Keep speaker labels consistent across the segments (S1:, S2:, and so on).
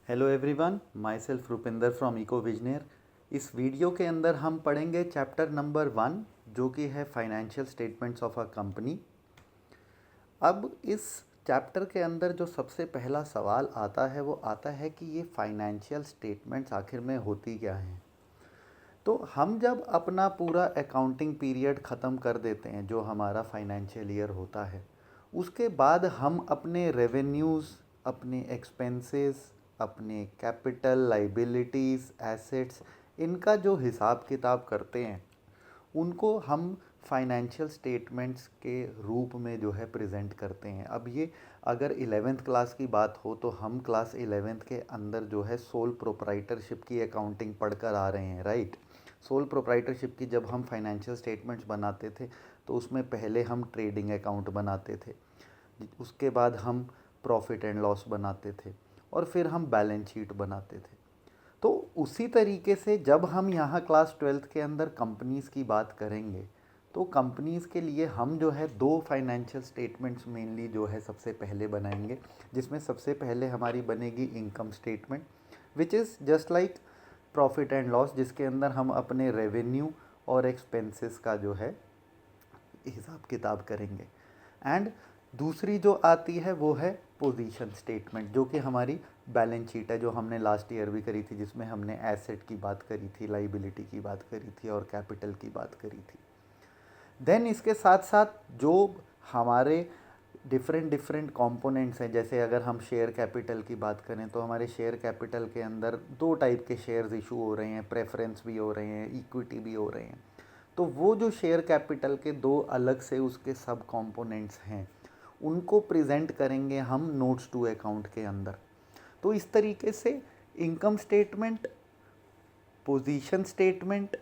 S1: Hello everyone, myself Rupinder from eco visioner. इस video के अंदर हम पढ़ेंगे चैप्टर नंबर 1 जो कि है financial statements of a company. अब इस चैप्टर के अंदर जो सबसे पहला सवाल आता है वो आता है कि ये फाइनेंशियल स्टेटमेंट्स आखिर में होती क्या हैं। तो हम जब अपना पूरा अकाउंटिंग पीरियड ख़त्म कर देते हैं, जो हमारा फाइनेंशियल ईयर होता है, उसके बाद हम अपने रेवेन्यूज़, अपने एक्सपेंसेस, अपने कैपिटल, लाइबिलिटीज़, एसेट्स, इनका जो हिसाब किताब करते हैं उनको हम फाइनेंशियल स्टेटमेंट्स के रूप में जो है प्रेजेंट करते हैं। अब ये अगर 11th क्लास की बात हो तो हम क्लास 11th के अंदर जो है सोल प्रोप्राइटरशिप की अकाउंटिंग पढ़कर आ रहे हैं, राइट। सोल प्रोप्राइटरशिप की जब हम फाइनेंशियल स्टेटमेंट्स बनाते थे तो उसमें पहले हम ट्रेडिंग अकाउंट बनाते थे, उसके बाद हम प्रॉफिट एंड लॉस बनाते थे और फिर हम बैलेंस शीट बनाते थे। तो उसी तरीके से जब हम यहाँ क्लास 12th के अंदर कंपनीज़ की बात करेंगे तो कंपनीज़ के लिए हम जो है 2 फाइनेंशियल स्टेटमेंट्स मेनली जो है सबसे पहले बनाएंगे, जिसमें सबसे पहले हमारी बनेगी income statement which is just like profit and loss, जिसके अंदर हम अपने रेवेन्यू और एक्सपेंसेस का जो है हिसाब किताब करेंगे। एंड दूसरी जो आती है वो है पोजीशन स्टेटमेंट, जो कि हमारी बैलेंस शीट है, जो हमने लास्ट ईयर भी करी थी, जिसमें हमने एसेट की बात करी थी, लाइबिलिटी की बात करी थी और कैपिटल की बात करी थी। देन इसके साथ साथ जो हमारे डिफरेंट डिफरेंट कंपोनेंट्स हैं, जैसे अगर हम शेयर कैपिटल की बात करें तो हमारे शेयर कैपिटल के अंदर 2 टाइप के शेयर्स इशू हो रहे हैं, प्रेफरेंस भी हो रहे हैं, इक्विटी भी हो रहे हैं। तो वो जो शेयर कैपिटल के 2 अलग से उसके सब कंपोनेंट्स हैं उनको प्रेजेंट करेंगे हम नोट्स टू अकाउंट के अंदर। तो इस तरीके से income statement, position statement,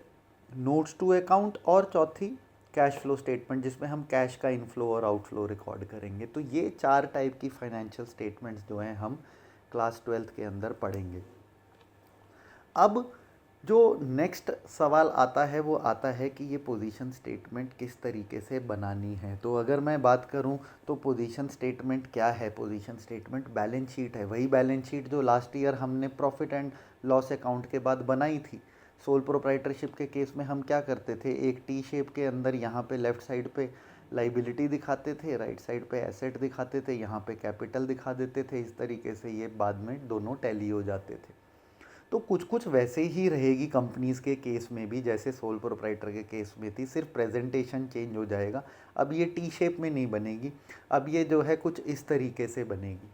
S1: notes to account और चौथी कैश फ्लो स्टेटमेंट, जिसमें हम कैश का इनफ्लो और आउटफ्लो रिकॉर्ड करेंगे। तो ये 4 टाइप की फाइनेंशियल स्टेटमेंट्स जो हैं हम क्लास 12th के अंदर पढ़ेंगे। अब जो नेक्स्ट सवाल आता है वो आता है कि ये पोजीशन स्टेटमेंट किस तरीके से बनानी है। तो अगर मैं बात करूं तो पोजीशन स्टेटमेंट क्या है? पोजीशन स्टेटमेंट बैलेंस शीट है, वही बैलेंस शीट जो लास्ट ईयर हमने प्रॉफिट एंड लॉस अकाउंट के बाद बनाई थी। सोल प्रोप्राइटरशिप के केस में हम क्या करते थे, एक टी शेप के अंदर यहाँ पे लेफ़्ट साइड पे लाइबिलिटी दिखाते थे, राइट साइड पे एसेट दिखाते थे, यहाँ पे कैपिटल दिखा देते थे। इस तरीके से ये बाद में दोनों टैली हो जाते थे। तो कुछ कुछ वैसे ही रहेगी कंपनीज़ के केस में भी, जैसे सोल प्रोप्राइटर के केस में थी, सिर्फ प्रेजेंटेशन चेंज हो जाएगा। अब ये टी शेप में नहीं बनेगी, अब ये जो है कुछ इस तरीके से बनेगी।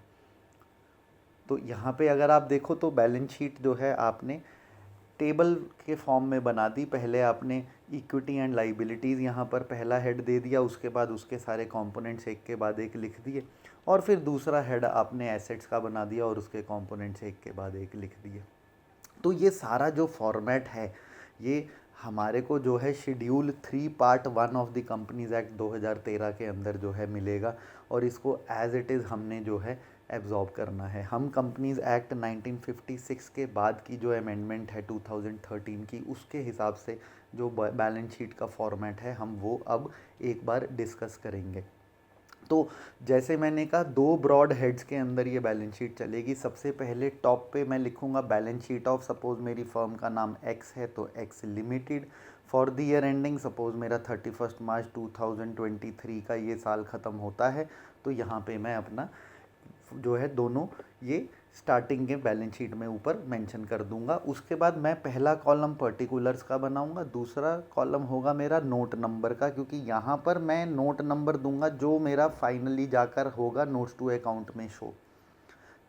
S1: तो यहाँ पे अगर आप देखो तो बैलेंस शीट जो है आपने टेबल के फॉर्म में बना दी। पहले आपने इक्विटी एंड लाइबिलिटीज़ यहाँ पर पहला हेड दे दिया, उसके बाद उसके सारे कंपोनेंट्स एक के बाद एक लिख दिए, और फिर दूसरा हेड आपने एसेट्स का बना दिया और उसके कंपोनेंट्स एक के बाद एक लिख दिए। तो ये सारा जो फॉर्मेट है ये हमारे को जो है schedule 3 part 1 of the companies act 2013 के अंदर जो है मिलेगा, और इसको एज इट इज़ हमने जो है एब्जॉर्ब करना है। हम कंपनीज एक्ट 1956 के बाद की जो अमेंडमेंट है 2013 की, उसके हिसाब से जो बैलेंस शीट का फॉर्मेट है हम वो अब एक बार डिस्कस करेंगे। तो जैसे मैंने कहा 2 ब्रॉड हेड्स के अंदर ये बैलेंस शीट चलेगी। सबसे पहले टॉप पे मैं लिखूंगा बैलेंस शीट ऑफ, सपोज़ मेरी फर्म का नाम एक्स है तो x limited, for the year ending, suppose मेरा 31 मार्च 2023 का ये साल ख़त्म होता है, तो यहाँ पे मैं अपना जो है दोनों ये स्टार्टिंग के बैलेंस शीट में ऊपर मेंशन कर दूंगा। उसके बाद मैं पहला कॉलम पर्टिकुलर्स का बनाऊंगा, दूसरा कॉलम होगा मेरा नोट नंबर का, क्योंकि यहाँ पर मैं नोट नंबर दूंगा जो मेरा फाइनली जाकर होगा नोट्स टू अकाउंट में शो।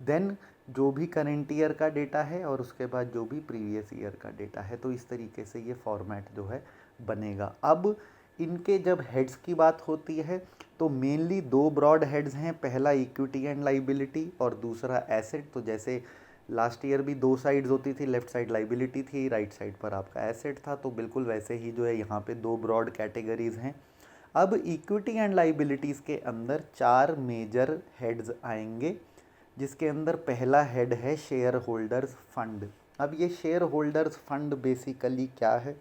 S1: देन जो भी करेंट ईयर का डेटा है और उसके बाद जो भी प्रीवियस ईयर का डेटा है। तो इस तरीके से ये फॉर्मेट जो है बनेगा। अब इनके जब हेड्स की बात होती है तो मेनली 2 ब्रॉड हेड्स हैं, पहला इक्विटी एंड लाइबिलिटी और दूसरा एसेट। तो जैसे लास्ट ईयर भी 2 साइड्स होती थी, लेफ्ट साइड लाइबिलिटी थी, राइट साइड पर आपका एसेट था, तो बिल्कुल वैसे ही जो है यहाँ पे 2 ब्रॉड कैटेगरीज हैं। अब इक्विटी एंड लाइबिलिटीज़ के अंदर 4 मेजर हेड्स आएंगे, जिसके अंदर पहला हेड है शेयर होल्डर्स फंड। अब ये शेयर होल्डर्स फंड बेसिकली क्या है?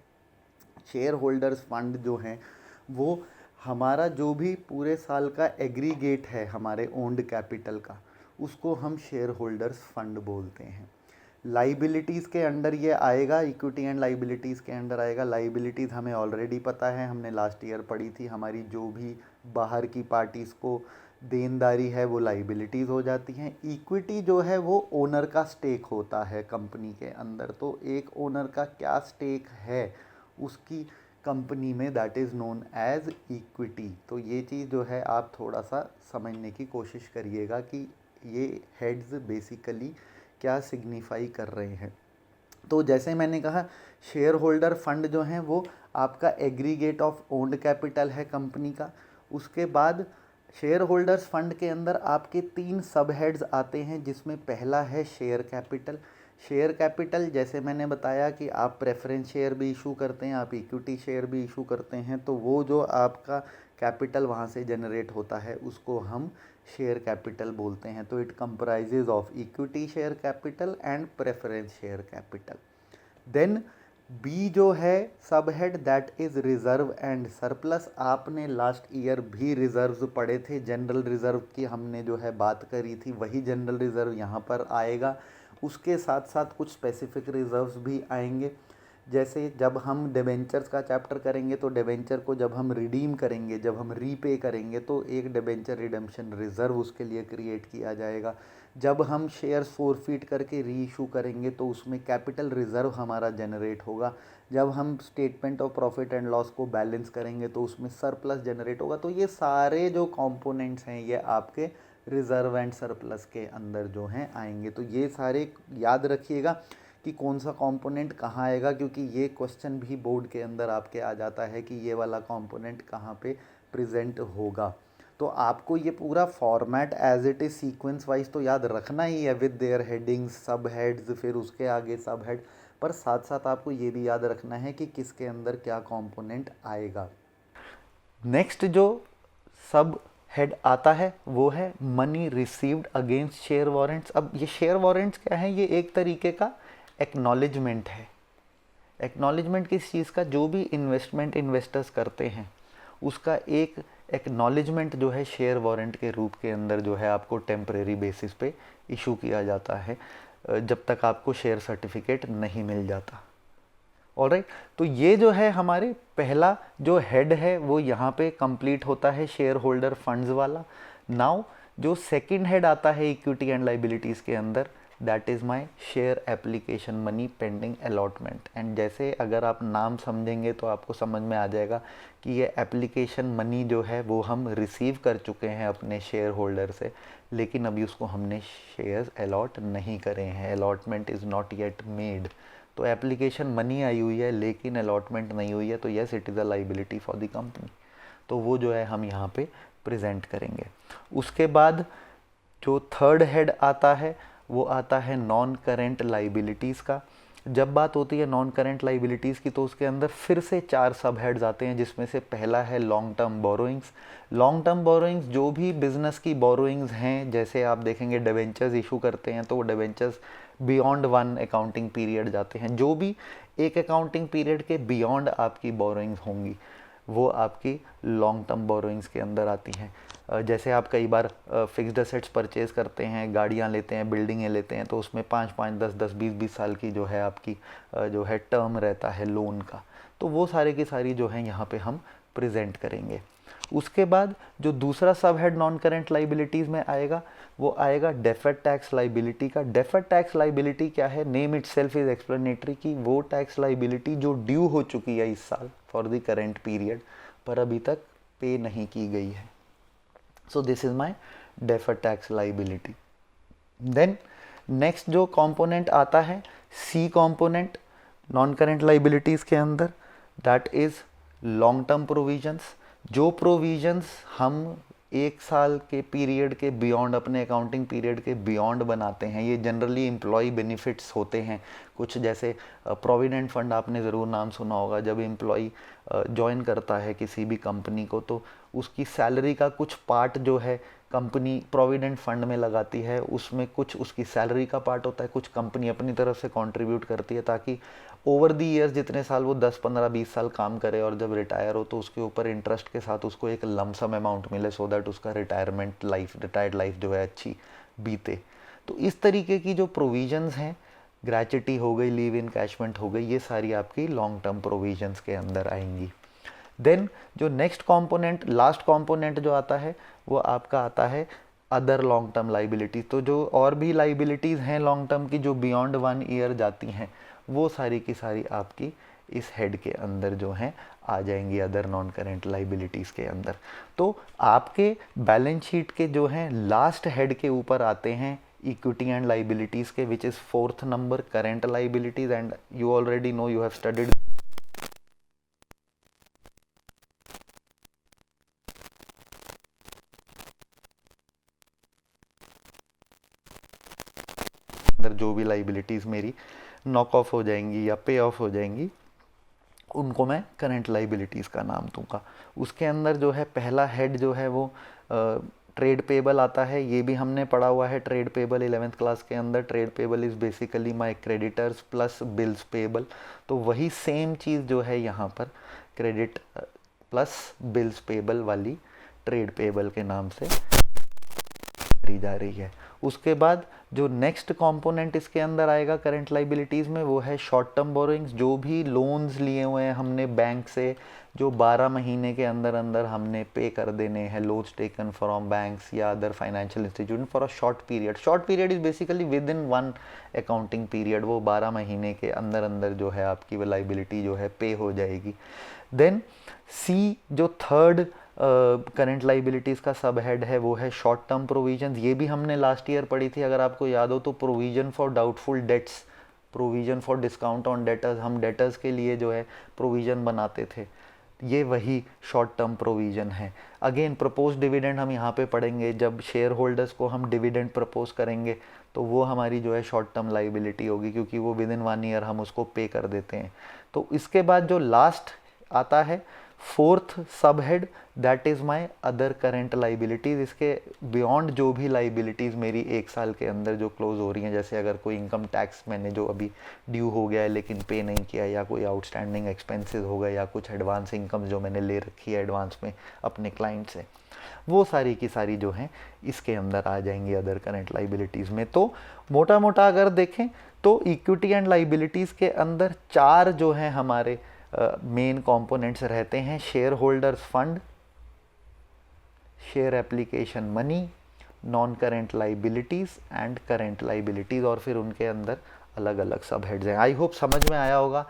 S1: शेयर होल्डर्स फंड जो हैं वो हमारा जो भी पूरे साल का एग्रीगेट है हमारे ओन्ड कैपिटल का, उसको हम शेयर होल्डर्स फंड बोलते हैं। लाइबिलिटीज़ के अंडर ये आएगा, इक्विटी एंड लाइबिलिटीज़ के अंडर आएगा। लाइबिलिटीज़ हमें ऑलरेडी पता है, हमने लास्ट ईयर पढ़ी थी, हमारी जो भी बाहर की पार्टीज़ को देनदारी है वो लाइबिलिटीज़ हो जाती हैं। इक्विटी जो है वो ओनर का स्टेक होता है कंपनी के अंदर, तो एक ओनर का क्या स्टेक है उसकी कंपनी में, that is known as equity. तो ये चीज़ जो है आप थोड़ा सा समझने की कोशिश करिएगा कि ये हेड्स बेसिकली क्या सिग्निफाई कर रहे हैं। तो जैसे मैंने कहा, शेयर होल्डर फंड जो हैं वो आपका एग्रीगेट ऑफ ओन्ड कैपिटल है कंपनी का। उसके बाद शेयर होल्डर्स फंड के अंदर आपके 3 सब हेड्स आते हैं, जिसमें पहला है शेयर कैपिटल। शेयर कैपिटल जैसे मैंने बताया कि आप प्रेफरेंस शेयर भी इशू करते हैं, आप इक्विटी शेयर भी इशू करते हैं, तो वो जो आपका कैपिटल वहाँ से जनरेट होता है उसको हम शेयर कैपिटल बोलते हैं। तो it comprises of equity share capital and preference share capital. Then B जो है sub head, that is reserve and surplus. आपने लास्ट ईयर भी रिज़र्व्स पढ़े थे, जनरल रिज़र्व की हमने जो है बात करी थी, वही जनरल रिज़र्व यहाँ पर आएगा। उसके साथ साथ कुछ स्पेसिफिक रिज़र्व्स भी आएंगे। जैसे जब हम डिबेंचर्स का चैप्टर करेंगे तो डिबेंचर को जब हम रिडीम करेंगे, जब हम रीपे करेंगे, तो एक डिबेंचर रिडेम्पशन रिज़र्व उसके लिए क्रिएट किया जाएगा। जब हम शेयर्स फोरफीट करके री इशू करेंगे तो उसमें कैपिटल रिज़र्व हमारा जनरेट होगा। जब हम statement of profit and loss को बैलेंस करेंगे तो उसमें सरप्लस जनरेट होगा। तो ये सारे जो कंपोनेंट्स हैं ये आपके रिज़र्व एंड सरप्लस के अंदर जो हैं आएंगे। तो ये सारे याद रखिएगा कि कौन सा कंपोनेंट कहाँ आएगा, क्योंकि ये क्वेश्चन भी बोर्ड के अंदर आपके आ जाता है कि ये वाला कंपोनेंट कहाँ पे प्रेजेंट होगा। तो आपको ये पूरा format as it is sequence wise तो याद रखना ही है, with their headings, sub heads, फिर उसके आगे सब हेड, पर साथ साथ आपको ये भी याद रखना है कि किसके अंदर क्या कंपोनेंट आएगा। नेक्स्ट जो सब हेड आता है वो है money received against share warrants. अब ये शेयर वारंट्स क्या है, ये एक तरीके का एक्नॉलेजमेंट है। एक्नॉलेजमेंट किस चीज़ का, जो भी इन्वेस्टमेंट इन्वेस्टर्स करते हैं उसका एक एक्नॉलेजमेंट जो है शेयर वारंट के रूप के अंदर जो है आपको टेम्परेरी बेसिस पे इशू किया जाता है, जब तक आपको शेयर सर्टिफिकेट नहीं मिल जाता। ऑलराइट, तो ये जो है हमारे पहला जो हेड है वो यहाँ पे कंप्लीट होता है शेयर होल्डर फंड्स वाला। नाउ जो सेकंड हेड आता है इक्विटी एंड लाइबिलिटीज़ के अंदर, that is my share application money pending allotment. And जैसे अगर आप नाम समझेंगे तो आपको समझ में आ जाएगा कि ये एप्लीकेशन मनी जो है वो हम रिसीव कर चुके हैं अपने शेयर होल्डर से, लेकिन अभी उसको हमने शेयर्स अलॉट नहीं करे हैं, allotment is not yet made. तो एप्लीकेशन मनी आई हुई है लेकिन अलॉटमेंट नहीं हुई है, तो yes it is a liability for the company. तो वो जो है हम यहाँ पे प्रेजेंट करेंगे। उसके बाद जो थर्ड हेड आता है वो आता है नॉन करेंट लाइबिलिटीज़ का। जब बात होती है नॉन करेंट लाइबिलिटीज़ की तो उसके अंदर फिर से 4 सब हेड्स आते हैं, जिसमें से पहला है long term borrowings. Long term borrowings जो भी बिजनेस की बोरोइंग्स हैं, जैसे आप देखेंगे डिबेंचर्स इशू करते हैं तो वो डिबेंचर्स बियॉन्ड 1 अकाउंटिंग पीरियड जाते हैं। जो भी एक अकाउंटिंग पीरियड के बियॉन्ड आपकी बोरोइंग्स होंगी वो आपकी लॉन्ग टर्म बोरोइंग्स के अंदर आती हैं। जैसे आप कई बार फिक्स्ड असेट्स परचेज करते हैं, गाड़ियाँ लेते हैं, बिल्डिंगें लेते हैं, तो उसमें 5-5, 10-10, 20-20 साल की जो है आपकी जो है टर्म रहता है लोन का। तो वो सारे की सारी जो है यहाँ पे हम प्रेजेंट करेंगे। उसके बाद जो दूसरा सब हेड नॉन करेंट लाइबिलिटीज़ में आएगा वो आएगा डेफर्ड टैक्स लाइबिलिटी का। डेफर्ड टैक्स लाइबिलिटी क्या है, नेम इटसेल्फ इज एक्सप्लेनेटरी, कि वो टैक्स लाइबिलिटी जो ड्यू हो चुकी है इस साल फॉर द करेंट पीरियड पर अभी तक पे नहीं की गई है। So this is my deferred tax liability. Then next जो component आता है C component non current liabilities के अंदर, that is long term provisions। जो provisions हम 1 साल के पीरियड के बियॉन्ड, अपने अकाउंटिंग पीरियड के बियॉन्ड बनाते हैं, ये जनरली एम्प्लॉय बेनिफिट्स होते हैं कुछ। जैसे प्रोविडेंट फंड आपने ज़रूर नाम सुना होगा। जब एम्प्लॉय ज्वाइन करता है किसी भी कंपनी को तो उसकी सैलरी का कुछ पार्ट जो है कंपनी प्रोविडेंट फंड में लगाती है, उसमें कुछ उसकी सैलरी का पार्ट होता है, कुछ कंपनी अपनी तरफ से कंट्रीब्यूट करती है, ताकि ओवर दी ईयर्स जितने साल वो 10, 15, 20 साल काम करे और जब रिटायर हो तो उसके ऊपर इंटरेस्ट के साथ उसको एक लमसम अमाउंट मिले, सो दैट उसका रिटायर्ड लाइफ जो है अच्छी बीते। तो इस तरीके की जो प्रोविजंस हैं, ग्रेच्युटी हो गई, लीव इनकैशमेंट हो गई, ये सारी आपकी लॉन्ग टर्म प्रोविजंस के अंदर आएंगी। देन जो नेक्स्ट कंपोनेंट, लास्ट कंपोनेंट जो आता है वो आपका आता है अदर लॉन्ग टर्म लाइबिलिटीज़। तो जो और भी लाइबिलिटीज़ हैं लॉन्ग टर्म की जो बियॉन्ड 1 ईयर जाती हैं, वो सारी की सारी आपकी इस हेड के अंदर जो हैं आ जाएंगी, अदर नॉन करेंट लाइबिलिटीज़ के अंदर। तो आपके बैलेंस शीट के जो हैं लास्ट हेड के ऊपर आते हैं इक्विटी एंड लाइबिलिटीज़ के, which is 4th number current liabilities. And you already know, you have studied अंदर जो भी लाइबिलिटीज़ मेरी नॉक ऑफ हो जाएंगी या पे ऑफ हो जाएंगी, उनको मैं करंट लाइबिलिटीज़ का नाम दूंगा। उसके अंदर जो है पहला हेड जो है वो ट्रेड पेबल आता है। ये भी हमने पढ़ा हुआ है ट्रेड पेबल 11th क्लास के अंदर। Trade payable is basically my creditors plus bills payable. तो वही सेम चीज़ जो है यहाँ पर क्रेडिट प्लस बिल्स पेबल वाली ट्रेड पेबल के नाम से करी जा रही है। उसके बाद जो नेक्स्ट कंपोनेंट इसके अंदर आएगा करंट लाइबिलिटीज़ में, वो है शॉर्ट टर्म बोरोइंग्स। जो भी लोन्स लिए हुए हैं हमने बैंक से, जो 12 महीने के अंदर अंदर हमने पे कर देने हैं, लोन्स टेकन फ्रॉम बैंक्स या other financial institution for a short period. Short period is basically with in 1 accounting period. वो 12 महीने के अंदर अंदर जो है आपकी वो लाइबिलिटी जो है पे हो जाएगी। देन सी जो थर्ड करंट लाइबिलिटीज़ का सब हेड है वो है शॉर्ट टर्म प्रोविजंस। ये भी हमने लास्ट ईयर पढ़ी थी, अगर आपको याद हो तो। Provision for doubtful debts, provision for discount on debtors, हम डेटर्स के लिए जो है प्रोविजन बनाते थे, ये वही शॉर्ट टर्म प्रोविजन है। अगेन प्रपोज डिविडेंड हम यहाँ पे पढ़ेंगे, जब शेयर होल्डर्स को हम डिविडेंड प्रपोज करेंगे तो वो हमारी जो है शॉर्ट टर्म लाइबिलिटी होगी, क्योंकि वो विद इन 1 ईयर हम उसको पे कर देते हैं। तो इसके बाद जो लास्ट आता है 4th सब head, that is my other current liabilities. इसके बियॉन्ड जो भी लाइबिलिटीज़ मेरी 1 साल के अंदर जो क्लोज हो रही हैं, जैसे अगर कोई इनकम टैक्स मैंने जो अभी ड्यू हो गया है लेकिन पे नहीं किया, या कोई आउटस्टैंडिंग एक्सपेंसेस हो गए, या कुछ एडवांस इनकम जो मैंने ले रखी है एडवांस में अपने क्लाइंट से, वो सारी की सारी जो हैं इसके अंदर आ जाएंगी अदर करेंट लाइबिलिटीज़ में। तो मोटा मोटा अगर देखें तो इक्विटी एंड लाइबिलिटीज़ के अंदर 4 जो हैं हमारे मेन कंपोनेंट्स रहते हैं। Share holders fund, share application money, non current liabilities and current liabilities, और फिर उनके अंदर अलग अलग सब हेड्स हैं। आई होप समझ में आया होगा।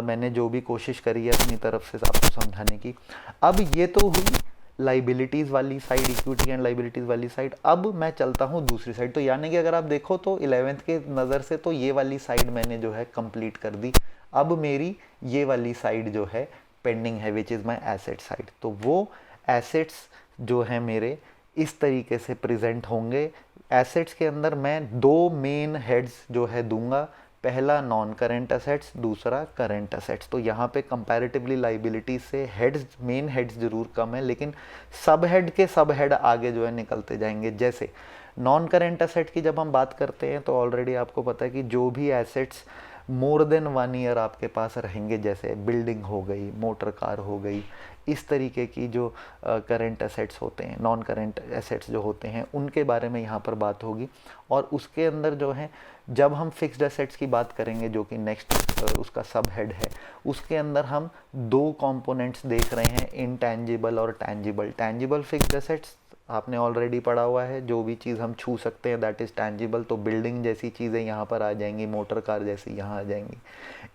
S1: मैंने जो भी कोशिश करी है अपनी तरफ से आपको समझाने की। अब ये तो हुई लाइबिलिटीज़ वाली साइड, इक्विटी एंड लाइबिलिटीज़ वाली साइड। अब मैं चलता हूँ दूसरी साइड। तो यानी कि अगर आप देखो तो 11th के नज़र से तो ये वाली साइड मैंने जो है कंप्लीट कर दी। अब मेरी ये वाली साइड जो है पेंडिंग है, which is my asset side. तो वो एसेट्स जो है मेरे इस तरीके से प्रेजेंट होंगे। एसेट्स के अंदर मैं 2 मेन हेड्स जो है दूंगा, पहला नॉन करेंट एसेट्स, दूसरा करेंट एसेट्स। तो यहाँ पे कंपैरेटिवली लाइबिलिटी से हेड्स, मेन हेड्स जरूर कम है, लेकिन सब हेड के सब हेड आगे जो है निकलते जाएंगे। जैसे नॉन करेंट एसेट की जब हम बात करते हैं तो ऑलरेडी आपको पता है कि जो भी एसेट्स मोर देन 1 ईयर आपके पास रहेंगे, जैसे बिल्डिंग हो गई, मोटर कार हो गई, इस तरीके की जो करेंट एसेट्स होते हैं, नॉन करेंट एसेट्स जो होते हैं, उनके बारे में यहाँ पर बात होगी। और उसके अंदर जो है जब हम फिक्स्ड एसेट्स की बात करेंगे, जो कि नेक्स्ट उसका सब हेड है, उसके अंदर हम 2 कंपोनेंट्स देख रहे हैं, इनटैंजिबल और टैंजिबल। टैंजिबल फिक्स्ड एसेट्स आपने ऑलरेडी पढ़ा हुआ है, जो भी चीज़ हम छू सकते हैं दैट इज़ टैंजिबल। तो बिल्डिंग जैसी चीज़ें यहाँ पर आ जाएंगी, मोटर कार जैसी यहाँ आ जाएंगी।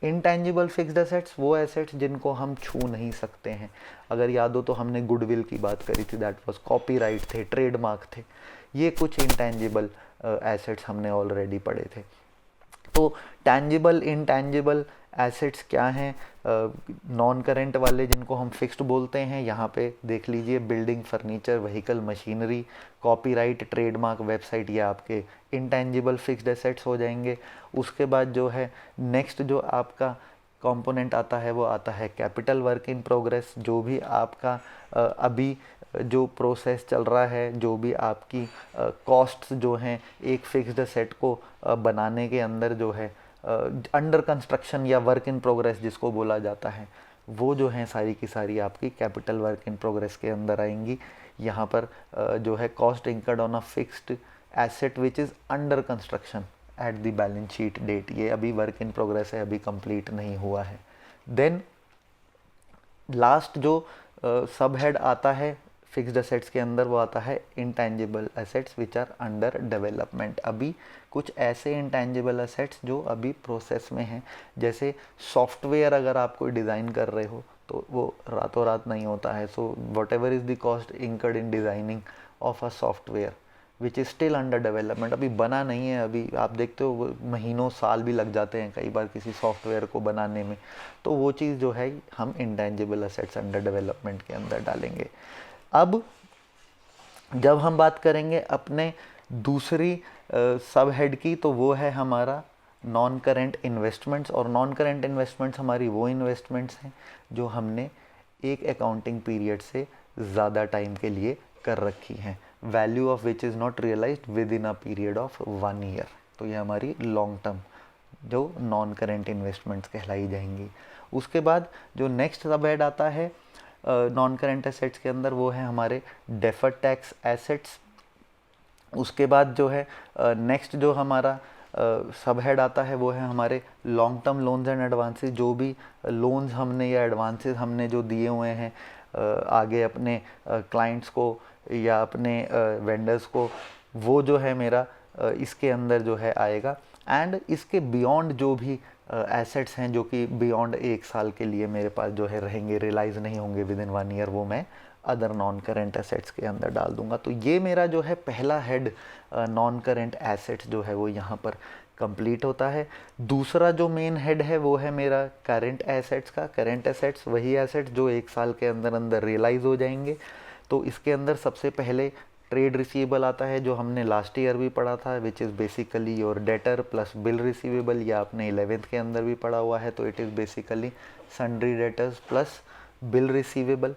S1: इनटैंजिबल फिक्स्ड एसेट्स वो एसेट्स जिनको हम छू नहीं सकते हैं। अगर याद हो तो हमने गुडविल की बात करी थी, दैट वाज कॉपीराइट थे, ट्रेडमार्क थे, ये कुछ इनटैंजिबल एसेट्स हमने ऑलरेडी पढ़े थे। तो टैंजिबल इनटैंजिबल एसेट्स क्या हैं? नॉन करेंट वाले जिनको हम फिक्स्ड बोलते हैं, यहाँ पे देख लीजिए, building, furniture, vehicle, machinery, copyright, trademark, website, ये आपके इनटैंजिबल फिक्स्ड एसेट्स हो जाएंगे। उसके बाद जो है नेक्स्ट जो आपका कंपोनेंट आता है वो आता है कैपिटल वर्क इन प्रोग्रेस। जो भी आपका अभी जो प्रोसेस चल रहा है, जो भी आपकी कॉस्ट्स जो हैं एक फिक्स्ड एसेट को बनाने के अंदर जो है अंडर कंस्ट्रक्शन या वर्क इन प्रोग्रेस जिसको बोला जाता है, वो जो है सारी की सारी आपकी कैपिटल वर्क इन प्रोग्रेस के अंदर आएंगी। यहाँ पर जो है cost incurred on a fixed
S2: asset which is under construction at the balance sheet date, ये अभी वर्क इन प्रोग्रेस है, अभी कंप्लीट नहीं हुआ है। देन लास्ट जो सब हेड आता है फिक्स्ड एसेट्स के अंदर, वो आता है intangible assets which are under development. अभी कुछ ऐसे इंटेंजिबल एसेट्स जो अभी प्रोसेस में हैं, जैसे सॉफ्टवेयर अगर आप कोई डिज़ाइन कर रहे हो तो वो रातों रात नहीं होता है। So what ever is the cost incurred in designing of a software which is still under development, अभी बना नहीं है, अभी आप देखते हो महीनों साल भी लग जाते हैं कई बार किसी सॉफ्टवेयर को बनाने में, तो वो चीज़ जो है हम इंटेंजिबल एसेट्स अंडर डेवलपमेंट के अंदर डालेंगे। अब जब हम बात करेंगे अपने दूसरी सब हेड की, तो वो है हमारा नॉन करेंट इन्वेस्टमेंट्स। और नॉन करेंट इन्वेस्टमेंट्स हमारी वो इन्वेस्टमेंट्स हैं जो हमने एक अकाउंटिंग पीरियड से ज़्यादा टाइम के लिए कर रखी हैं, value of which is not realised within a period of 1 year. तो ये हमारी लॉन्ग टर्म जो नॉन करेंट इन्वेस्टमेंट्स कहलाई जाएंगी। उसके बाद जो नेक्स्ट सब हेड आता है नॉन करेंट एसेट्स के अंदर, वो है हमारे डेफर्ड टैक्स एसेट्स। उसके बाद जो है नेक्स्ट जो हमारा सब हेड आता है वो है हमारे long term loans and advances. जो भी लोन्स हमने या एडवांसेस हमने जो दिए हुए हैं आगे अपने क्लाइंट्स को या अपने वेंडर्स को, वो जो है मेरा इसके अंदर जो है आएगा। एंड इसके बियॉन्ड जो भी एसेट्स हैं जो कि बियॉन्ड 1 साल के लिए मेरे पास जो है रहेंगे, रियलाइज़ नहीं होंगे विद इन 1 ईयर, वो मैं अदर नॉन करेंट एसेट्स के अंदर डाल दूंगा। तो ये मेरा जो है पहला हेड नॉन करेंट एसेट्स जो है वो यहाँ पर कंप्लीट होता है। दूसरा जो मेन हेड है वो है मेरा करेंट एसेट्स का। करेंट एसेट्स वही एसेट्स जो 1 साल के अंदर अंदर रियलाइज़ हो जाएंगे। तो इसके अंदर सबसे पहले ट्रेड रिसीवेबल आता है, जो हमने लास्ट ईयर भी पढ़ा था, which is basically your debtor plus bill receivable, या आपने 11th के अंदर भी पढ़ा हुआ है, तो it is basically sundry debtors plus bill receivable.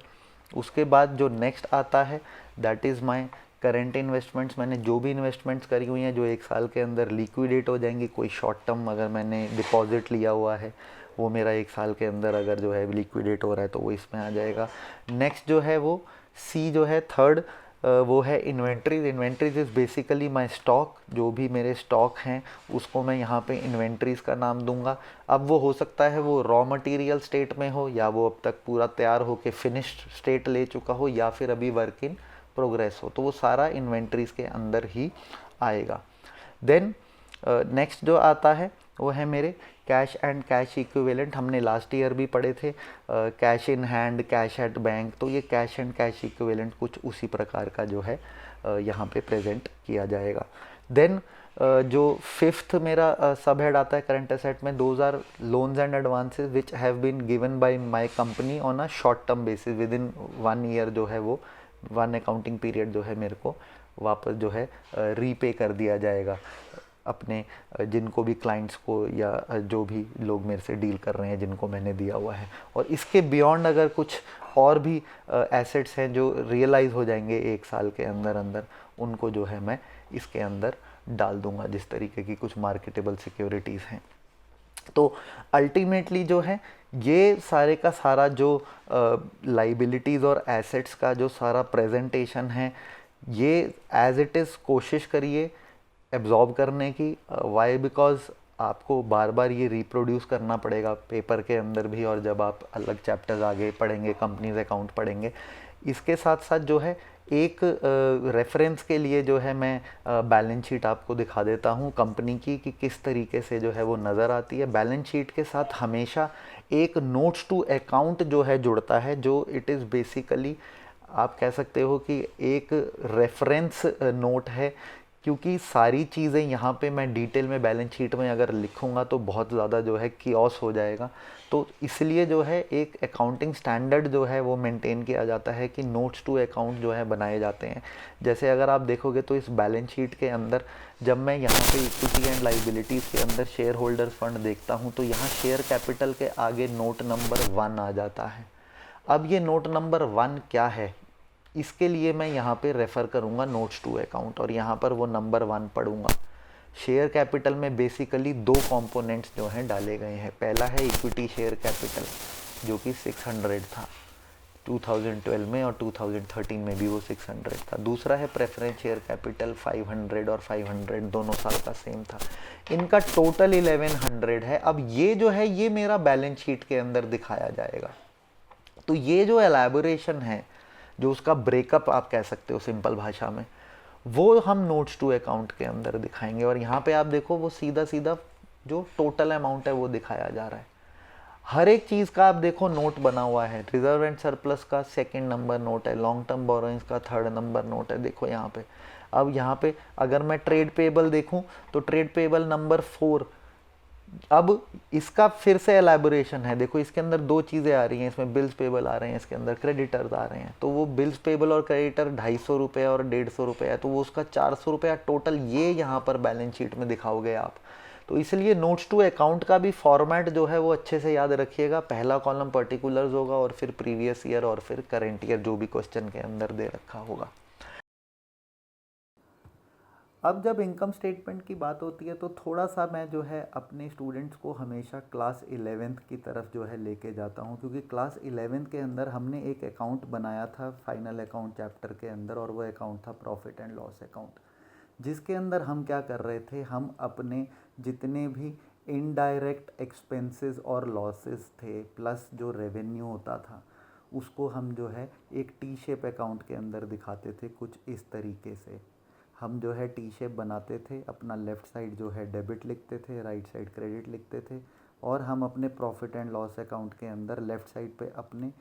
S2: उसके बाद जो नेक्स्ट आता है that is my current investments. मैंने जो भी इन्वेस्टमेंट्स करी हुई हैं जो 1 साल के अंदर लिक्विडेट हो जाएंगी, कोई शॉर्ट टर्म अगर मैंने डिपॉजिट लिया हुआ है वो मेरा 1 साल के अंदर अगर जो है लिक्विडेट हो रहा है तो वो इसमें आ जाएगा। नेक्स्ट जो है वो सी जो है थर्ड, वो है inventories. Inventories is basically my stock, जो भी मेरे स्टॉक हैं उसको मैं यहाँ पे इन्वेंट्रीज का नाम दूंगा। अब वो हो सकता है वो रॉ मटेरियल स्टेट में हो, या वो अब तक पूरा तैयार हो के फिनिश्ड स्टेट ले चुका हो, या फिर अभी वर्क इन प्रोग्रेस हो, तो वो सारा इन्वेंट्रीज के अंदर ही आएगा। देन नेक्स्ट जो आता है वो है मेरे कैश एंड कैश इक्विवेलेंट। हमने लास्ट ईयर भी पढ़े थे cash in hand, cash at bank, तो ये कैश एंड कैश इक्विवेलेंट कुछ उसी प्रकार का जो है यहाँ पे प्रेजेंट किया जाएगा। देन जो फिफ्थ मेरा सब हेड आता है करंट एसेट में, those are loans and advances which have been given by my company on a short term basis within 1 year, जो है वो 1 अकाउंटिंग पीरियड जो है मेरे को वापस जो है रीपे कर दिया जाएगा अपने जिनको भी क्लाइंट्स को या जो भी लोग मेरे से डील कर रहे हैं जिनको मैंने दिया हुआ है। और इसके बियॉन्ड अगर कुछ और भी एसेट्स हैं जो रियलाइज़ हो जाएंगे 1 साल के अंदर अंदर, उनको जो है मैं इसके अंदर डाल दूंगा, जिस तरीके की कुछ मार्केटेबल सिक्योरिटीज़ हैं। तो अल्टीमेटली जो है ये सारे का सारा जो लाइबिलिटीज़ और एसेट्स का जो सारा प्रेजेंटेशन है, ये एज इट इज़ कोशिश करिए एब्जॉर्ब करने की। वाई? बिकॉज आपको बार बार ये रिप्रोड्यूस करना पड़ेगा पेपर के अंदर भी, और जब आप अलग चैप्टर्स आगे पढ़ेंगे, कंपनीज अकाउंट पढ़ेंगे। इसके साथ साथ जो है एक रेफरेंस के लिए जो है मैं बैलेंस शीट आपको दिखा देता हूँ कंपनी की, कि किस तरीके से जो है वो नज़र आती है। बैलेंस शीट के साथ हमेशा एक नोट्स टू अकाउंट जो है जुड़ता है, जो इट इज़ बेसिकली आप कह सकते हो कि एक रेफरेंस नोट है, क्योंकि सारी चीज़ें यहाँ पे मैं डिटेल में बैलेंस शीट में अगर लिखूँगा तो बहुत ज़्यादा जो है कियोस हो जाएगा। तो इसलिए जो है एक अकाउंटिंग स्टैंडर्ड जो है वो मेंटेन किया जाता है कि नोट्स टू अकाउंट जो है बनाए जाते हैं। जैसे अगर आप देखोगे तो इस बैलेंस शीट के अंदर जब मैं यहाँ पे इक्विटी एंड लाइबिलिटीज़ के अंदर शेयर होल्डर फंड देखता हूँ, तो यहाँ शेयर कैपिटल के आगे नोट नंबर 1 आ जाता है। अब ये नोट नंबर 1 क्या है, इसके लिए मैं यहाँ पे रेफ़र करूँगा नोट्स टू अकाउंट, और यहाँ पर वो नंबर 1 पढ़ूँगा। शेयर कैपिटल में बेसिकली 2 कंपोनेंट्स जो हैं डाले गए हैं। पहला है इक्विटी शेयर कैपिटल जो कि 600 था, 2012 में, और 2013 में भी वो 600 था। दूसरा है प्रेफरेंस शेयर कैपिटल, 500 और 500 दोनों साल का सेम था। इनका टोटल 1100 है। अब ये जो है ये मेरा बैलेंस शीट के अंदर दिखाया जाएगा। तो ये जो एलैबोरेशन है, जो उसका ब्रेकअप आप कह सकते हो सिंपल भाषा में, वो हम नोट्स टू अकाउंट के अंदर दिखाएंगे। और यहाँ पे आप देखो वो सीधा सीधा जो टोटल अमाउंट है वो दिखाया जा रहा है। हर एक चीज़ का आप देखो नोट बना हुआ है। रिजर्व एंड सरप्लस का सेकंड नंबर नोट है, लॉन्ग टर्म बोरोइंग्स का थर्ड नंबर नोट है, देखो यहाँ पे। अब यहाँ पे अगर मैं ट्रेड पेबल देखूं तो ट्रेड पेबल नंबर 4, अब इसका फिर से एलैबोरेशन है। देखो इसके अंदर दो चीज़ें आ रही हैं, इसमें बिल्स पेबल आ रहे हैं, इसके अंदर क्रेडिटर्स आ रहे हैं। तो वो बिल्स पेबल और क्रेडिटर 250 रुपये और 150 रुपये है, तो वो उसका 400 रुपया टोटल ये यहाँ पर बैलेंस शीट में दिखाओगे आप। तो इसलिए नोट्स टू अकाउंट का भी फॉर्मेट जो है वो अच्छे से याद रखिएगा। पहला कॉलम पर्टिकुलर्स होगा और फिर प्रीवियस ईयर और फिर करेंट ईयर जो भी क्वेश्चन के अंदर दे रखा होगा।
S1: अब जब इनकम स्टेटमेंट की बात होती है तो थोड़ा सा मैं जो है अपने स्टूडेंट्स को हमेशा क्लास 11th की तरफ जो है लेके जाता हूँ, क्योंकि क्लास 11th के अंदर हमने एक अकाउंट बनाया था फाइनल अकाउंट चैप्टर के अंदर, और वो अकाउंट था प्रॉफिट एंड लॉस अकाउंट, जिसके अंदर हम क्या कर रहे थे, हम अपने जितने भी इनडायरेक्ट एक्सपेंसेस और लॉसेस थे प्लस जो रेवेन्यू होता था उसको हम जो है एक टी शेप अकाउंट के अंदर दिखाते थे। कुछ इस तरीके से हम जो है टी शेप बनाते थे, अपना लेफ़्ट साइड जो है डेबिट लिखते थे, राइट साइड क्रेडिट लिखते थे, और हम अपने प्रॉफिट एंड लॉस अकाउंट के अंदर लेफ़्ट साइड पे अपने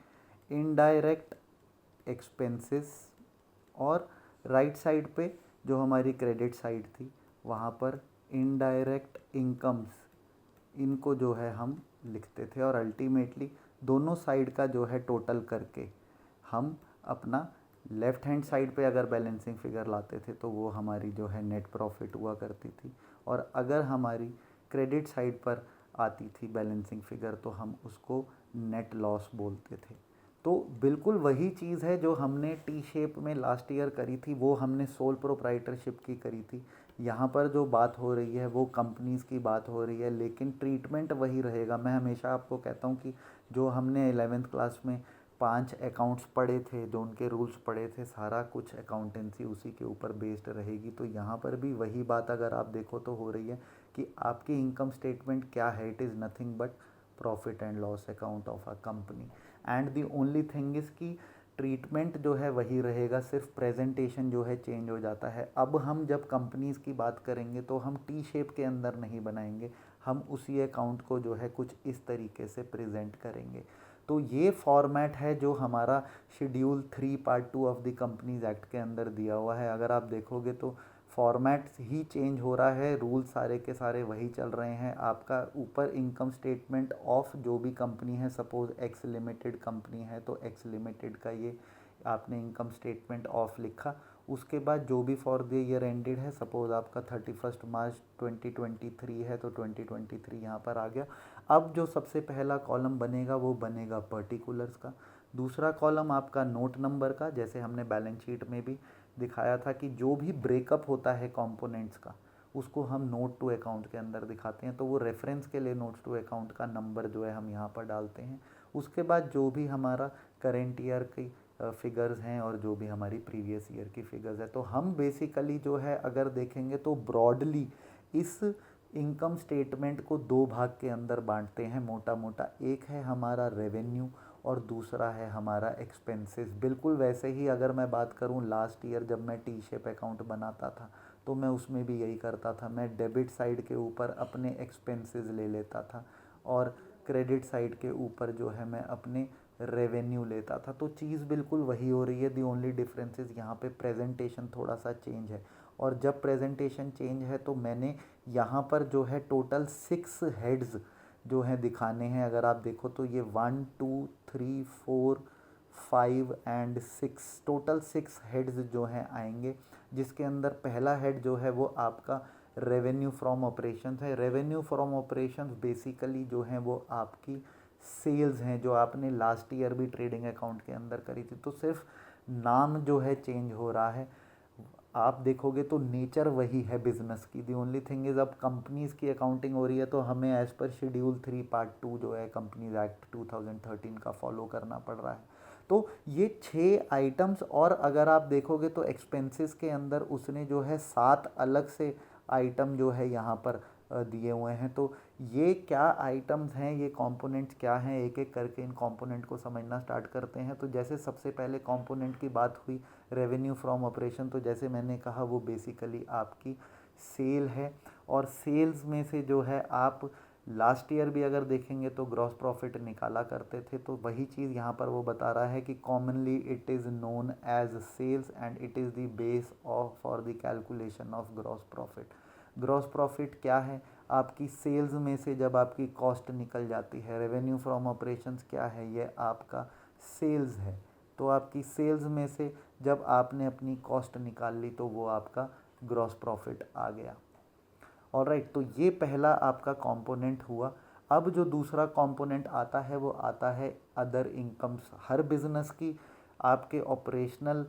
S1: इनडायरेक्ट एक्सपेंसेस और राइट साइड पे जो हमारी क्रेडिट साइड थी वहाँ पर इनडायरेक्ट इनकम्स, इनको जो है हम लिखते थे। और अल्टीमेटली दोनों साइड का जो है टोटल करके हम अपना लेफ़्ट हैंड साइड पे अगर बैलेंसिंग फिगर लाते थे तो वो हमारी जो है नेट प्रॉफिट हुआ करती थी, और अगर हमारी क्रेडिट साइड पर आती थी बैलेंसिंग फिगर तो हम उसको नेट लॉस बोलते थे। तो बिल्कुल वही चीज़ है जो हमने टी शेप में लास्ट ईयर करी थी, वो हमने सोल प्रोप्राइटरशिप की करी थी। यहाँ पर जो बात हो रही है वो कंपनीज़ की बात हो रही है, लेकिन ट्रीटमेंट वही रहेगा। मैं हमेशा आपको कहता हूँ कि जो हमने 11th क्लास में 5 अकाउंट्स पढ़े थे, जो उनके रूल्स पढ़े थे, सारा कुछ अकाउंटेंसी उसी के ऊपर बेस्ड रहेगी। तो यहाँ पर भी वही बात अगर आप देखो तो हो रही है कि आपकी इनकम स्टेटमेंट क्या है, it is nothing but profit and loss account of a company. And the only thing is कि ट्रीटमेंट जो है वही रहेगा, सिर्फ प्रेजेंटेशन जो है चेंज हो जाता है। अब हम जब कंपनीज़ की बात करेंगे तो हम टी शेप के अंदर नहीं बनाएंगे, हम उसी अकाउंट को जो है कुछ इस तरीके से प्रेजेंट करेंगे। तो ये फॉर्मेट है जो हमारा schedule 3 part 2 of the companies act के अंदर दिया हुआ है। अगर आप देखोगे तो फॉर्मेट ही चेंज हो रहा है, रूल सारे के सारे वही चल रहे हैं। आपका ऊपर इनकम स्टेटमेंट ऑफ जो भी कंपनी है, सपोज एक्स लिमिटेड कंपनी है तो एक्स लिमिटेड का ये आपने इनकम स्टेटमेंट ऑफ लिखा, उसके बाद जो भी फॉर द ईयर एंडेड है, सपोज आपका 31 मार्च 2023 है तो 2023 यहाँ पर आ गया। अब जो सबसे पहला कॉलम बनेगा वो बनेगा पर्टिकुलर्स का, दूसरा कॉलम आपका नोट नंबर का, जैसे हमने बैलेंस शीट में भी दिखाया था कि जो भी ब्रेकअप होता है कंपोनेंट्स का उसको हम नोट टू अकाउंट के अंदर दिखाते हैं, तो वो रेफरेंस के लिए नोट्स टू अकाउंट का नंबर जो है हम यहाँ पर डालते हैं। उसके बाद जो भी हमारा करेंट ईयर की फिगर्स हैं और जो भी हमारी प्रीवियस ईयर की फिगर्स है, तो हम बेसिकली जो है अगर देखेंगे तो ब्रॉडली इस इनकम स्टेटमेंट को दो भाग के अंदर बांटते हैं मोटा मोटा। एक है हमारा रेवेन्यू और दूसरा है हमारा एक्सपेंसेस। बिल्कुल वैसे ही अगर मैं बात करूं लास्ट ईयर जब मैं टी शेप अकाउंट बनाता था तो मैं उसमें भी यही करता था, मैं डेबिट साइड के ऊपर अपने एक्सपेंसेस ले लेता था और क्रेडिट साइड के ऊपर जो है मैं अपने रेवेन्यू लेता था। तो चीज़ बिल्कुल वही हो रही है, दी ओनली डिफरेंस इज़ यहाँ पे प्रेजेंटेशन थोड़ा सा चेंज है। और जब प्रेजेंटेशन चेंज है तो मैंने यहाँ पर जो है टोटल 6 हेड्स जो हैं दिखाने हैं। अगर आप देखो तो ये 1 2 3 4 5 एंड 6 टोटल 6 हेड्स जो हैं आएंगे, जिसके अंदर पहला हेड जो है वो आपका रेवेन्यू फ्रॉम ऑपरेशंस है। रेवेन्यू फ्रॉम ऑपरेशंस बेसिकली जो हैं वो आपकी सेल्स हैं जो आपने लास्ट ईयर भी ट्रेडिंग अकाउंट के अंदर करी थी, तो सिर्फ नाम जो है चेंज हो रहा है। आप देखोगे तो नेचर वही है बिजनेस की, दी ओनली थिंग इज़ अब कंपनीज़ की अकाउंटिंग हो रही है तो हमें एज़ पर शेड्यूल 3 पार्ट 2 जो है कंपनीज एक्ट 2013 का फॉलो करना पड़ रहा है। तो ये 6 आइटम्स, और अगर आप देखोगे तो एक्सपेंसेस के अंदर उसने जो है 7 अलग से आइटम जो है यहाँ पर दिए हुए हैं। तो ये क्या आइटम्स हैं, ये कंपोनेंट्स क्या हैं, एक एक करके इन कंपोनेंट को समझना स्टार्ट करते हैं। तो जैसे सबसे पहले कंपोनेंट की बात हुई रेवेन्यू फ्रॉम ऑपरेशन, तो जैसे मैंने कहा वो बेसिकली आपकी सेल है। और सेल्स में से जो है आप लास्ट ईयर भी अगर देखेंगे तो ग्रॉस प्रॉफिट निकाला करते थे, तो वही चीज़ यहाँ पर वो बता रहा है कि commonly it is known as sales and it is the base of for the calculation of gross profit. Gross profit क्या है, आपकी सेल्स में से जब आपकी कॉस्ट निकल जाती है। रेवेन्यू फ्रॉम ऑपरेशंस क्या है, ये आपका सेल्स है। तो आपकी सेल्स में से जब आपने अपनी कॉस्ट निकाल ली तो वो आपका ग्रॉस प्रॉफिट आ गया। ऑलराइट, तो ये पहला आपका कंपोनेंट हुआ। अब जो दूसरा कंपोनेंट आता है वो आता है अदर इनकम्स। हर बिजनेस की आपके ऑपरेशनल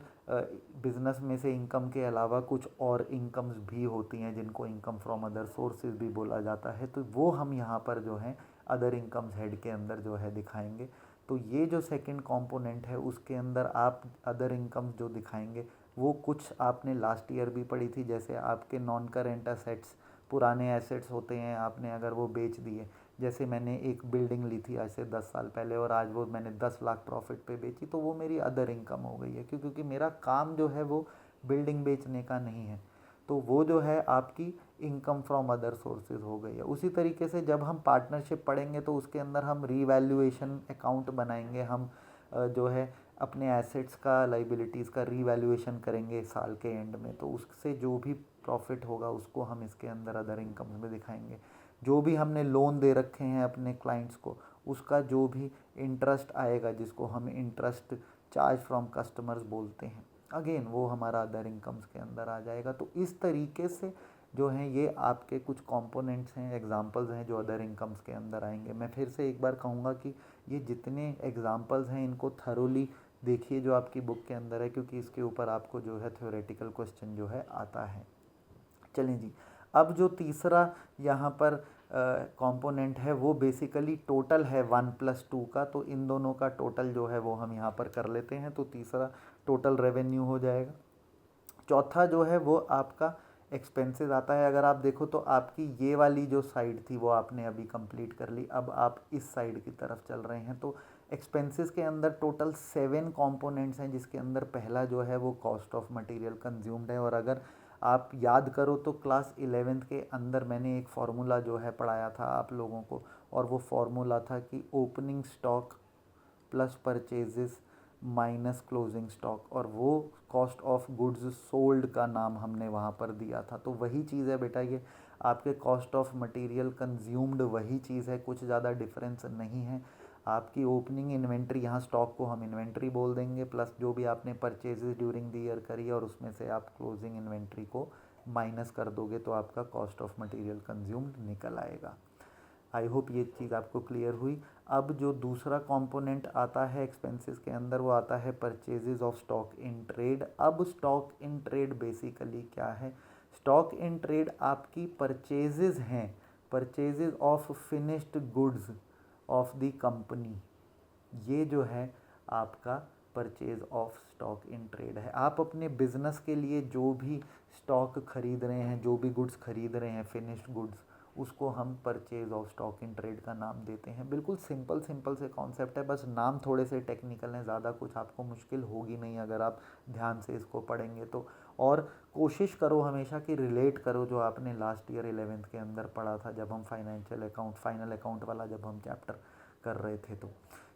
S1: बिजनेस में से इनकम के अलावा कुछ और इनकम्स भी होती हैं जिनको इनकम फ्रॉम अदर सोर्सेज भी बोला जाता है। तो वो हम यहाँ पर जो है अदर इनकम्स हेड के अंदर जो है दिखाएंगे। तो ये जो सेकंड कंपोनेंट है उसके अंदर आप अदर इनकम्स जो दिखाएंगे वो कुछ आपने लास्ट ईयर भी पढ़ी थी, जैसे आपके नॉन करेंट असेट्स, पुराने एसेट्स होते हैं, आपने अगर वो बेच दिए। जैसे मैंने एक बिल्डिंग ली थी आज से 10 साल पहले और आज वो मैंने 10 लाख प्रॉफिट पे बेची, तो वो मेरी अदर इनकम हो गई है, क्योंकि मेरा काम जो है वो बिल्डिंग बेचने का नहीं है। तो वो जो है आपकी इनकम फ्रॉम अदर सोर्सेज हो गई है। उसी तरीके से जब हम पार्टनरशिप पढ़ेंगे तो उसके अंदर हम रीवैल्यूएशन अकाउंट बनाएंगे। हम जो है अपने एसेट्स का, लाइबिलिटीज़ का रीवैल्यूएशन करेंगे साल के एंड में, तो उससे जो भी प्रॉफिट होगा उसको हम इसके अंदर अदर इनकम में दिखाएंगे। जो भी हमने लोन दे रखे हैं अपने क्लाइंट्स को, उसका जो भी इंटरेस्ट आएगा, जिसको हम इंटरेस्ट चार्ज फ्रॉम कस्टमर्स बोलते हैं, अगेन वो हमारा अदर इनकम्स के अंदर आ जाएगा। तो इस तरीके से जो हैं ये आपके कुछ कंपोनेंट्स हैं, एग्जांपल्स हैं जो अदर इनकम्स के अंदर आएंगे। मैं फिर से एक बार कहूँगा कि ये जितने एग्जांपल्स हैं इनको थरोली देखिए जो आपकी बुक के अंदर है, क्योंकि इसके ऊपर आपको जो है थ्योरेटिकल क्वेश्चन जो है आता है। चलें जी, अब जो तीसरा यहाँ पर कंपोनेंट है वो बेसिकली टोटल है 1+2 का। तो इन दोनों का टोटल जो है वो हम यहाँ पर कर लेते हैं। तो तीसरा टोटल रेवेन्यू हो जाएगा। चौथा जो है वो आपका एक्सपेंसेस आता है। अगर आप देखो तो आपकी ये वाली जो साइड थी वो आपने अभी कंप्लीट कर ली, अब आप इस साइड की तरफ चल रहे हैं। तो एक्सपेंसेस के अंदर टोटल 7 कंपोनेंट्स हैं, जिसके अंदर पहला जो है वो कॉस्ट ऑफ मटेरियल कंज्यूम्ड है। और अगर आप याद करो तो क्लास 11th के अंदर मैंने एक फार्मूला जो है पढ़ाया था आप लोगों को, और वो फार्मूला था कि opening stock plus purchases minus closing stock, और वो कॉस्ट ऑफ गुड्स सोल्ड का नाम हमने वहाँ पर दिया था। तो वही चीज़ है बेटा, ये आपके कॉस्ट ऑफ मटेरियल कंज्यूम्ड वही चीज़ है, कुछ ज़्यादा डिफरेंस नहीं है। आपकी ओपनिंग इन्वेंट्री, यहाँ स्टॉक को हम इन्वेंट्री बोल देंगे, प्लस जो भी आपने परचेजेस ड्यूरिंग द ईयर करी है और उसमें से आप क्लोजिंग इन्वेंट्री को माइनस कर दोगे तो आपका कॉस्ट ऑफ मटेरियल कंज्यूम्ड निकल आएगा। आई होप ये चीज़ आपको क्लियर हुई। अब जो दूसरा कंपोनेंट आता है एक्सपेंसेस के अंदर वो आता है purchases of stock in trade. अब स्टॉक इन ट्रेड बेसिकली क्या है, स्टॉक इन ट्रेड आपकी परचेजेस हैं, purchases of finished goods of the company. ये जो है आपका purchase of stock in trade है। आप अपने बिजनेस के लिए जो भी स्टॉक खरीद रहे हैं, जो भी गुड्स खरीद रहे हैं फिनिश्ड गुड्स, उसको हम purchase of stock in trade का नाम देते हैं। बिल्कुल सिंपल सिंपल से कॉन्सेप्ट है, बस नाम थोड़े से टेक्निकल हैं, ज़्यादा कुछ आपको मुश्किल होगी नहीं अगर आप ध्यान से इसको पढ़ेंगे तो। और कोशिश करो हमेशा कि रिलेट करो जो आपने लास्ट ईयर 11th के अंदर पढ़ा था, जब हम फाइनेंशियल अकाउंट, फाइनल अकाउंट वाला जब हम चैप्टर कर रहे थे। तो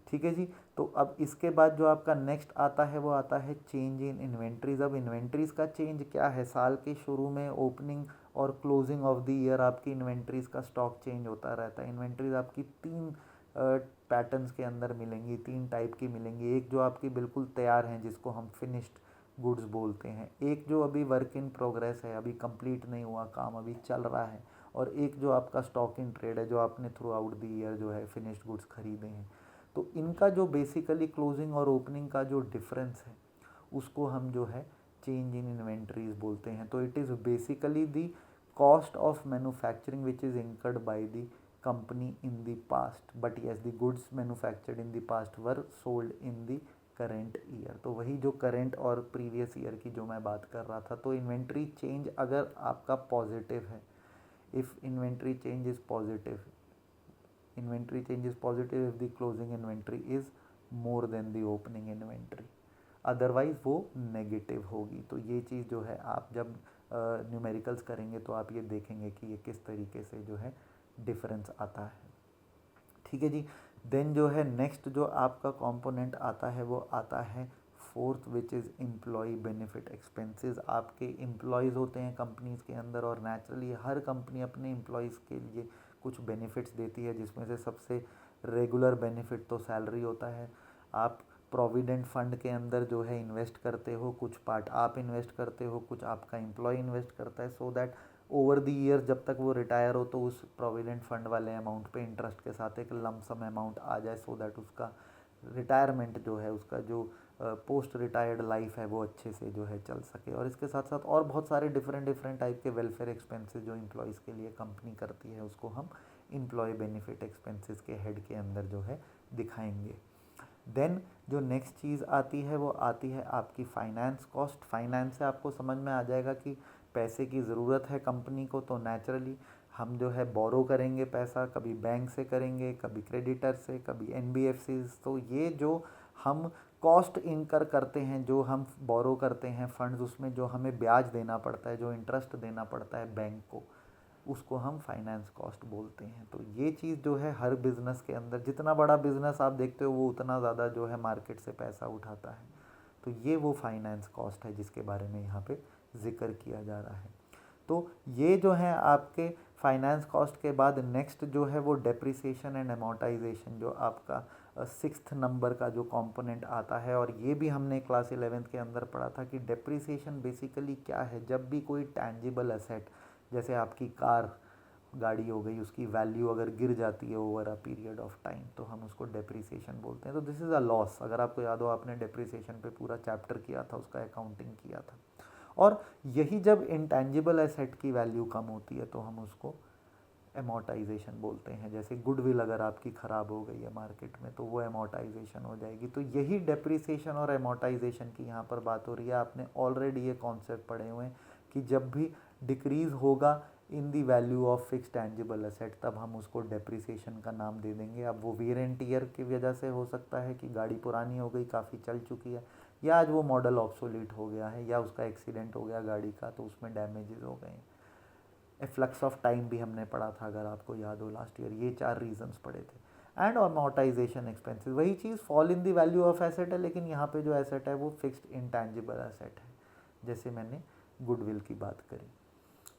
S1: ठीक है जी। तो अब इसके बाद जो आपका नेक्स्ट आता है वो आता है चेंज इन इन्वेंट्रीज। अब इन्वेंट्रीज का चेंज क्या है, साल के शुरू में ओपनिंग और क्लोजिंग ऑफ द ईयर आपकी इन्वेंट्रीज का स्टॉक चेंज होता रहता है। इन्वेंट्रीज आपकी 3 पैटर्न्स के अंदर मिलेंगी, 3 टाइप की मिलेंगी। एक जो आपकी बिल्कुल तैयार हैं जिसको हम फिनिश्ड गुड्स बोलते हैं, एक जो अभी वर्क इन प्रोग्रेस है, अभी कंप्लीट नहीं हुआ काम, अभी चल रहा है, और एक जो आपका स्टॉक इन ट्रेड है जो आपने थ्रू आउट द ईयर जो है फिनिश्ड गुड्स खरीदे हैं। तो इनका जो बेसिकली क्लोजिंग और ओपनिंग का जो डिफरेंस है उसको हम जो है चेंज इन इन्वेंट्रीज बोलते हैं। तो it is basically the cost of manufacturing which is incurred by the company in the past, but yes the goods manufactured in the past were sold in the current year. तो वही जो current और previous year की जो मैं बात कर रहा था, तो इन्वेंट्री चेंज अगर आपका पॉजिटिव है, if inventory change is positive, inventory change is positive if the closing inventory is more than the opening inventory, otherwise वो नेगेटिव होगी। तो ये चीज़ जो है आप जब न्यूमेरिकल्स करेंगे तो आप ये देखेंगे कि ये किस तरीके से जो है डिफरेंस आता है। ठीक है जी। देन जो है नेक्स्ट जो आपका कंपोनेंट आता है वो आता है fourth, which is employ benefit expenses. आपके एम्प्लॉयज़ होते हैं कंपनीज़ के अंदर, और नेचुरली हर कंपनी अपने एम्प्लॉयज़ के लिए कुछ बेनिफिट्स देती है, जिसमें से सबसे रेगुलर बेनिफिट तो सैलरी होता है। आप प्रोविडेंट फंड के अंदर जो है इन्वेस्ट करते हो, कुछ पार्ट आप इन्वेस्ट करते हो, कुछ आपका एम्प्लॉय इन्वेस्ट करता है, so that over the year जब तक वो रिटायर हो तो उस प्रोविडेंट फंड वाले अमाउंट पे इंटरेस्ट के साथ एक लमसम अमाउंट आ जाए, सो दैट उसका रिटायरमेंट जो है, उसका जो पोस्ट रिटायर्ड लाइफ है वो अच्छे से जो है चल सके। और इसके साथ साथ और बहुत सारे डिफरेंट टाइप के वेलफेयर एक्सपेंसेस जो एम्प्लॉयज़ के लिए कंपनी करती है, उसको हम एम्प्लॉय बेनिफिट एक्सपेंसेस के हेड के अंदर जो है दिखाएंगे। देन जो नेक्स्ट चीज़ आती है वो आती है आपकी फाइनेंस कॉस्ट। फाइनेंस से आपको समझ में आ जाएगा कि पैसे की ज़रूरत है कंपनी को, तो नेचुरली हम जो है बोरो करेंगे पैसा, कभी बैंक से करेंगे, कभी क्रेडिटर से, कभी एनबीएफसीज। तो ये जो हम कॉस्ट इनकर करते हैं, जो हम बोरो करते हैं फंड्स, उसमें जो हमें ब्याज देना पड़ता है, जो इंटरेस्ट देना पड़ता है बैंक को, उसको हम फाइनेंस कॉस्ट बोलते हैं। तो ये चीज़ जो है हर बिज़नेस के अंदर, जितना बड़ा बिज़नेस आप देखते हो वो उतना ज़्यादा जो है मार्केट से पैसा उठाता है, तो ये वो फाइनेंस कॉस्ट है जिसके बारे में यहाँ पे जिक्र किया जा रहा है। तो ये जो है आपके फाइनेंस कॉस्ट के बाद नेक्स्ट जो है वो डेप्रिसिएशन एंड अमोर्टाइजेशन, जो आपका 6th नंबर का जो कंपोनेंट आता है। और ये भी हमने क्लास 11th के अंदर पढ़ा था कि डेप्रिसिएशन बेसिकली क्या है। जब भी कोई टैंजिबल एसेट, जैसे आपकी कार गाड़ी हो गई, उसकी वैल्यू अगर गिर जाती है over a period of time, तो हम उसको डेप्रिसिएशन बोलते हैं। तो दिस इज़ अ लॉस। अगर आपको याद हो, आपने डेप्रिसिएशन पे पूरा चैप्टर किया था, उसका अकाउंटिंग किया था। और यही जब इंटेंजिबल एसेट की वैल्यू कम होती है तो हम उसको एमोर्टाइजेशन बोलते हैं। जैसे गुडविल अगर आपकी ख़राब हो गई है मार्केट में, तो वो एमोर्टाइजेशन हो जाएगी। तो यही डेप्रिसिएशन और एमोर्टाइजेशन की यहाँ पर बात हो रही है। आपने ऑलरेडी ये कॉन्सेप्ट पढ़े हुए हैं कि जब भी डिक्रीज़ होगा in the value of fix tangible asset, तब हम उसको डेप्रिसिएशन का नाम दे देंगे। अब वो वियर एंड टियर की वजह से हो सकता है कि गाड़ी पुरानी हो गई, काफ़ी चल चुकी है, या आज वो मॉडल ऑब्सोलीट हो गया है, या उसका एक्सीडेंट हो गया गाड़ी का तो उसमें डैमेजेस हो गए हैं। फ्लक्स ऑफ टाइम भी हमने पढ़ा था, अगर आपको याद हो लास्ट ईयर। ये 4 रीजंस पढ़े थे। एंड अमोर्टाइजेशन एक्सपेंसेस, वही चीज़, fall in the value of asset है, लेकिन यहाँ पे जो एसेट है वो फिक्स्ड इंटैंजिबल एसेट है, जैसे मैंने गुडविल की बात करी।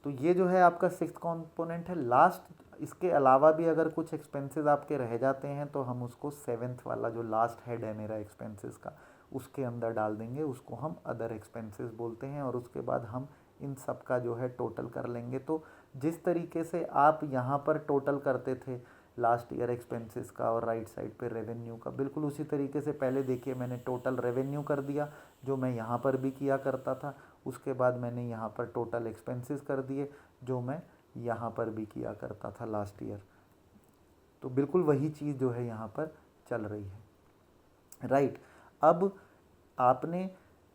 S1: तो ये जो है आपका 6th कॉम्पोनेंट है। लास्ट इसके अलावा भी अगर कुछ एक्सपेंसेस आपके रह जाते हैं तो हम उसको 7th वाला जो लास्ट हेड है मेरा एक्सपेंसेस का, उसके अंदर डाल देंगे, उसको हम अदर एक्सपेंसेस बोलते हैं। और उसके बाद हम इन सब का जो है टोटल कर लेंगे। तो जिस तरीके से आप यहाँ पर टोटल करते थे लास्ट ईयर एक्सपेंसेस का और राइट साइड पे रेवेन्यू का, बिल्कुल उसी तरीके से पहले देखिए मैंने टोटल रेवेन्यू कर दिया, जो मैं यहाँ पर भी किया करता था। उसके बाद मैंने यहाँ पर टोटल एक्सपेंसेस कर दिए, जो मैं यहाँ पर भी किया करता था लास्ट ईयर। तो बिल्कुल वही चीज़ जो है यहाँ पर चल रही है, राइट। अब आपने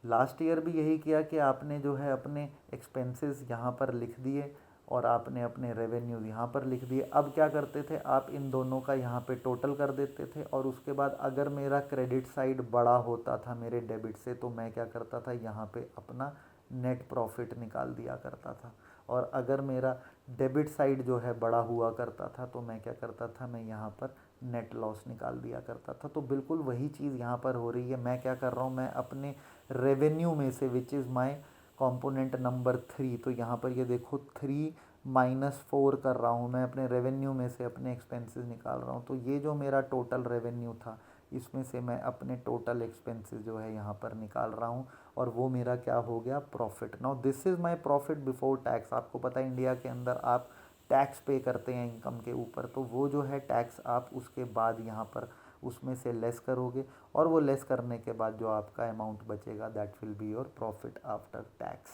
S1: लास्ट ईयर भी यही किया कि आपने जो है अपने एक्सपेंसेस यहाँ पर लिख दिए और आपने अपने रेवेन्यू यहाँ पर लिख दिए। अब क्या करते थे, आप इन दोनों का यहाँ पे टोटल कर देते थे, और उसके बाद अगर मेरा क्रेडिट साइड बड़ा होता था मेरे डेबिट से, तो मैं क्या करता था, यहाँ पे अपना नेट प्रॉफिट निकाल दिया करता था। और अगर मेरा डेबिट साइड जो है बड़ा हुआ करता था, तो मैं क्या करता था, मैं यहाँ पर नेट लॉस निकाल दिया करता था। तो बिल्कुल वही चीज़ यहाँ पर हो रही है। मैं क्या कर रहा हूँ, मैं अपने रेवेन्यू में से, which is my component number 3, तो यहाँ पर ये देखो 3-4 कर रहा हूँ, मैं अपने रेवेन्यू में से अपने एक्सपेंसेस निकाल रहा हूँ। तो ये जो मेरा टोटल रेवेन्यू था, इसमें से मैं अपने टोटल एक्सपेंसेस जो है यहाँ पर निकाल रहा हूँ, और वो मेरा क्या हो गया, profit. Now this is my profit before tax. आपको पता है इंडिया के अंदर आप टैक्स पे करते हैं इनकम के ऊपर, तो वो जो है टैक्स आप उसके बाद यहाँ पर उसमें से लेस करोगे, और वो लेस करने के बाद जो आपका अमाउंट बचेगा, that will be your profit after tax.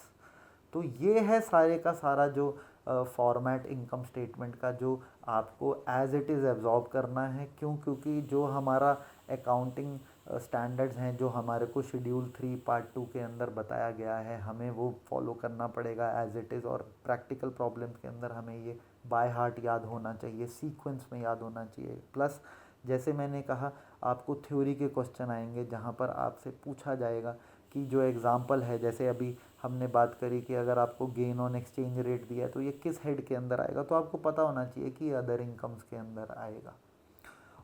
S1: तो ये है सारे का सारा जो फॉर्मेट इनकम स्टेटमेंट का, जो आपको एज इट इज़ एब्जॉर्ब करना है। क्यों? क्योंकि जो हमारा अकाउंटिंग स्टैंडर्ड्स हैं जो हमारे को शेड्यूल 3 पार्ट 2 के अंदर बताया गया है, हमें वो फॉलो करना पड़ेगा एज इट इज़। और प्रैक्टिकल प्रॉब्लम्स के अंदर हमें ये बाय हार्ट याद होना चाहिए, सीक्वेंस में याद होना चाहिए। प्लस जैसे मैंने कहा, आपको थ्योरी के क्वेश्चन आएंगे जहाँ पर आपसे पूछा जाएगा कि जो एग्ज़ाम्पल है, जैसे अभी हमने बात करी कि अगर आपको गेन ऑन एक्सचेंज रेट दिया है तो ये किस हेड के अंदर आएगा, तो आपको पता होना चाहिए कि अदर इनकम्स के अंदर आएगा।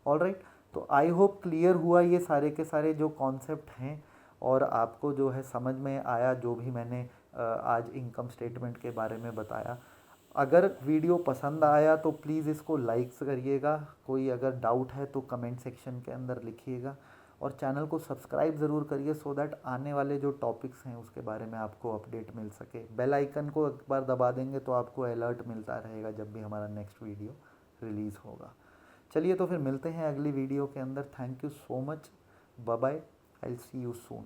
S1: ऑलराइट, तो आई होप क्लियर हुआ ये सारे के सारे जो कॉन्सेप्ट हैं, और आपको जो है समझ में आया जो भी मैंने आज इनकम स्टेटमेंट के बारे में बताया। अगर वीडियो पसंद आया तो प्लीज़ इसको लाइक्स करिएगा, कोई अगर डाउट है तो कमेंट सेक्शन के अंदर लिखिएगा, और चैनल को सब्सक्राइब ज़रूर करिए सो दैट आने वाले जो टॉपिक्स हैं उसके बारे में आपको अपडेट मिल सके। बेल आइकन को एक बार दबा देंगे तो आपको अलर्ट मिलता रहेगा जब भी हमारा नेक्स्ट वीडियो रिलीज़ होगा। चलिए तो फिर मिलते हैं अगली वीडियो के अंदर। Thank you so much, bye bye, I will see you soon.